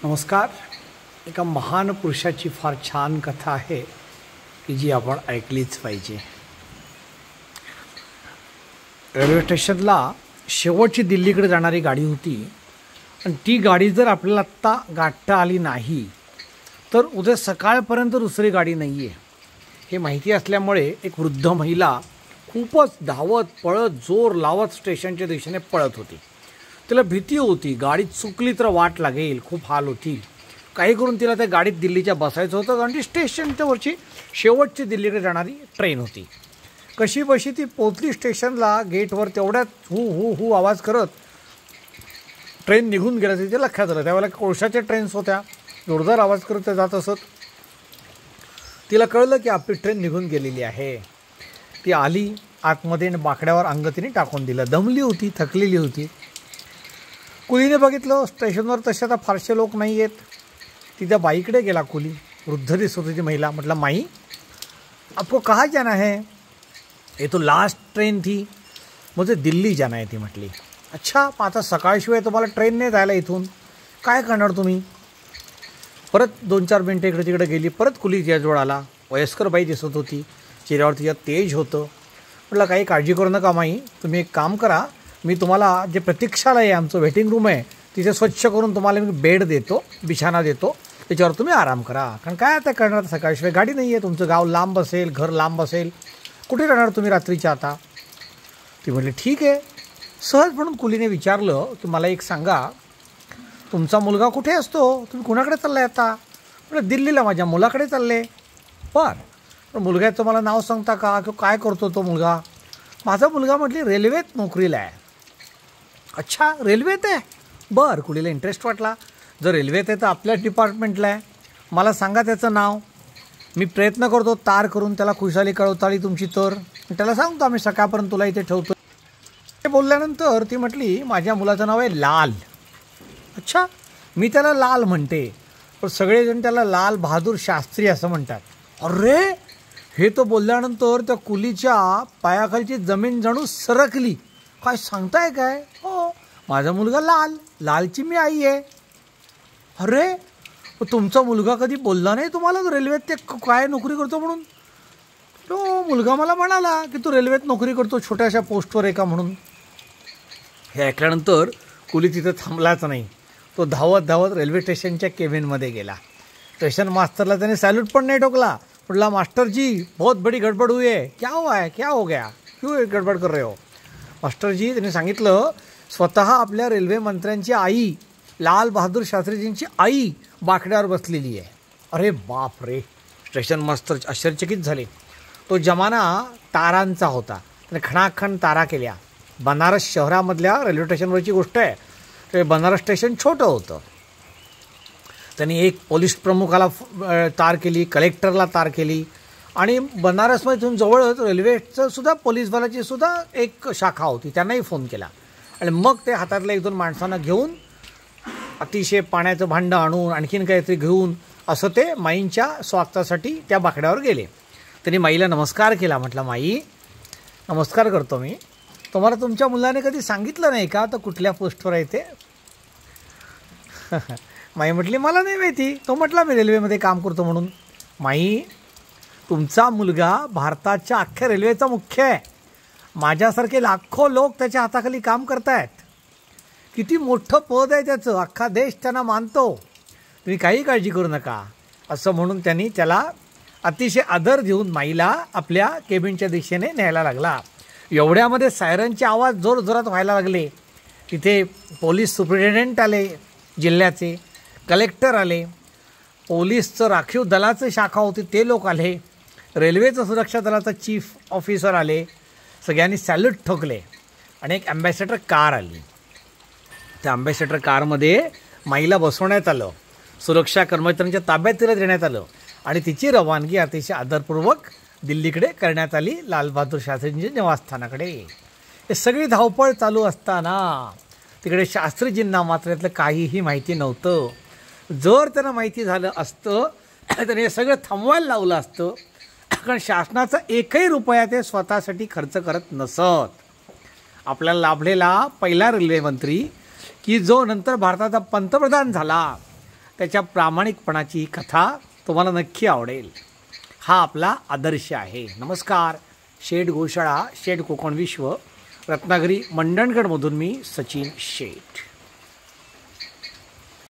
नमस्कार. एका महान पुरुषाची फार छान कथा आहे की जी आपण ऐकलीच पाहिजे. रेल्वे स्टेशनला शेवटची दिल्लीकडे जाणारी गाडी होती आणि ती गाडी जर आपल्याला आत्ता गाठता आली नाही तर उद्या सकाळपर्यंत दुसरी गाडी नाही आहे हे माहिती असल्यामुळे एक वृद्ध महिला खूपच धावत पळत जोर लावत स्टेशनच्या दिशेने पळत होती. तिला भीती होती, गाडी चुकली तर वाट लागेल, खूप हाल होतील. काही करून तिला त्या गाडीत दिल्लीच्या बसायचं होतं कारण ती स्टेशनच्या वरची शेवटची दिल्लीकडे जाणारी ट्रेन होती. कशी बशी ती पोचली स्टेशनला. गेटवर तेवढ्यात हू हू हू आवाज करत ट्रेन निघून गेला. तिथे लक्षात आलं त्यावेळेला कोळशाच्या ट्रेन्स होत्या, जोरदार आवाज करत ते जात असत. तिला कळलं की आपली ट्रेन निघून गेलेली आहे. ती आली आतमध्ये आणि बाकड्यावर अंग तिने टाकून दिलं. दमली होती, थकलेली होती. कुलीने बघितलं स्टेशनवर तसे आता फारसे लोक नाही आहेत. ती त्या बाईकडे गेला. कुली वृद्ध दिसत होती महिला. म्हटलं, माई आपको कहाँ जाना है? ये तो लास्ट ट्रेन थी, मुझे दिल्ली जाना है. ती म्हटली, अच्छा आता सकाळशिवाय तुम्हाला ट्रेन नाही जायला इथून, काय करणार तुम्ही? परत 2-4 मिनटं इकडे तिकडे गेली. परत कुली तिच्याजवळ आला. वयस्कर बाई दिसत होती, चेहऱ्यावर तिच्या तेज होतं. म्हटलं, काही काळजी करू नका माई, तुम्ही एक काम करा, मी तुम्हाला जे प्रतीक्षालय आहे आमचं वेटिंग रूम आहे तिथे स्वच्छ करून तुम्हाला मी बेड देतो, बिछाना देतो, त्याच्यावर तुम्ही आराम करा. कारण काय आता करणार, सकाळशिवाय गाडी नाही आहे, तुमचं गाव लांब असेल, घर लांब असेल, कुठे राहणार तुम्ही रात्रीच्या आता? ती म्हटली ठीक आहे. सहज म्हणून कुलीने विचारलं की मला एक सांगा, तुमचा मुलगा कुठे असतो? तुम्ही कुणाकडे चाललाय आता? म्हणजे दिल्लीला माझ्या मुलाकडे चालले. पण मुलग्याचं मला नाव सांगता का, की काय करतो तो मुलगा? माझा मुलगा म्हटली रेल्वेत नोकरीला आहे. अच्छा रेल्वेत आहे? बरं. कुलीला इंटरेस्ट वाटला. जर रेल्वेत आहे तर आपल्याच डिपार्टमेंटला आहे, मला सांगा त्याचं नाव, मी प्रयत्न करतो तार करून त्याला खुशाली कळवताळी तुमची. तर त्याला सांगतो आम्ही सकाळपर्यंत तुला इथे ठेवतो. हे बोलल्यानंतर ती म्हटली माझ्या मुलाचं नाव आहे लाल. अच्छा मी त्याला लाल म्हणते, पण सगळेजण त्याला लाल बहादूर शास्त्री असं म्हणतात. अरे हे तो बोलल्यानंतर त्या कुलीच्या पायाखालची जमीन जणू सरकली. काय सांगताय काय? हो माझा मुलगा लाल, लालची मी आई आहे. अरे तुमचा मुलगा कधी बोलला नाही तुम्हाला रेल्वेत ते काय नोकरी करतो म्हणून? तो मुलगा मला म्हणाला की तू रेल्वेत नोकरी करतो, छोट्याशा पोस्टवर आहे का म्हणून. हे ऐकल्यानंतर कुली तिथं थांबलाच नाही. तो धावत धावत रेल्वे स्टेशनच्या केबिनमध्ये गेला. स्टेशन मास्टरला त्याने सॅल्यूट पण नाही ठोकला. म्हटला मास्टर जी बहुत बड़ी गड़बड़ हुई है. क्या हुआ है, क्या हो गया, क्यों गडबड कर रहे हो? मास्टर जी त्यांनी सांगितलं स्वतः आपल्या रेल्वे मंत्र्यांची आई लाल बहादूर शास्त्रीजींची आई बाकड्यावर बसलेली आहे. अरे बाप रे. स्टेशन मास्टर आश्चर्यचकित झाले. तो जमाना तारांचा होता. त्याने खणाखण तारा केल्या. बनारस शहरामधल्या रेल्वे स्टेशनवरची गोष्ट आहे. ते बनारस स्टेशन छोटं होतं. त्यांनी एक पोलीस प्रमुखाला तार केली, कलेक्टरला तार केली आणि बनारसमध्ये इथून जवळच रेल्वेचं सुद्धा पोलीसवाल्याची सुद्धा एक शाखा होती, त्यांनाही फोन केला. आणि मग ते हातातल्या 1-2 माणसांना घेऊन अतिशय पाण्याचं भांडं आणून आणखीन काहीतरी घेऊन असं ते माईंच्या स्वागतासाठी त्या बाकड्यावर गेले. त्यांनी माईला नमस्कार केला. म्हटलं माई नमस्कार करतो मी, तुम्हाला तुमच्या मुलाने कधी सांगितलं नाही का तर कुठल्या पोस्टवर आहे ते? माई म्हटली मला नाही माहिती, तो म्हटला मी रेल्वेमध्ये काम करतो म्हणून. माई तुमचा मुलगा भारताच्या अख्ख्या रेल्वेचा मुख्य आहे. माझ्यासारखे लाखो लोक त्याच्या हाताखाली काम करत आहेत. किती मोठं पद आहे त्याचं, अख्खा देश त्यांना मानतो. तुम्ही काही काळजी करू नका असं म्हणून त्यांनी त्याला अतिशय आदर देऊन माईला आपल्या केबिनच्या दिशेने न्यायला लागला. एवढ्यामध्ये सायरनचे आवाज जोरजोरात व्हायला लागले. तिथे पोलीस सुप्रिटेंडंट आले, जिल्ह्याचे कलेक्टर आले, पोलीसचं राखीव दलाचं शाखा होती ते लोक आले, रेल्वेचं सुरक्षा दलाचा चीफ ऑफिसर आले. सगळ्यांनी सॅल्यूट ठोकले आणि एक ॲम्बॅसेडर कार आली. त्या ॲम्बॅसेडर कारमध्ये माईला बसवण्यात आलं, सुरक्षा कर्मचाऱ्यांच्या ताब्यात तिला देण्यात आलं आणि तिची रवानगी अतिशय आदरपूर्वक दिल्लीकडे करण्यात आली, लालबहादूर शास्त्रींच्या निवासस्थानाकडे. हे सगळी धावपळ चालू असताना तिकडे शास्त्रीजींना मात्र यातलं काहीही माहिती नव्हतं. जर त्यांना माहिती झालं असतं तर हे सगळं थांबवायला लावलं असतं, कारण शासनाचा एकही रुपया ते स्वतःसाठी खर्च करत नसत. आपल्याला लाभलेला पहिला रेल्वे मंत्री की जो नंतर भारताचा पंतप्रधान झाला, त्याच्या प्रामाणिकपणाची ही कथा तुम्हाला नक्की आवडेल. हा आपला आदर्श आहे. नमस्कार. शेठ गोशाळा, शेठ कोकण विश्व, रत्नागिरी मंडणगडमधून मी सचिन शेठ.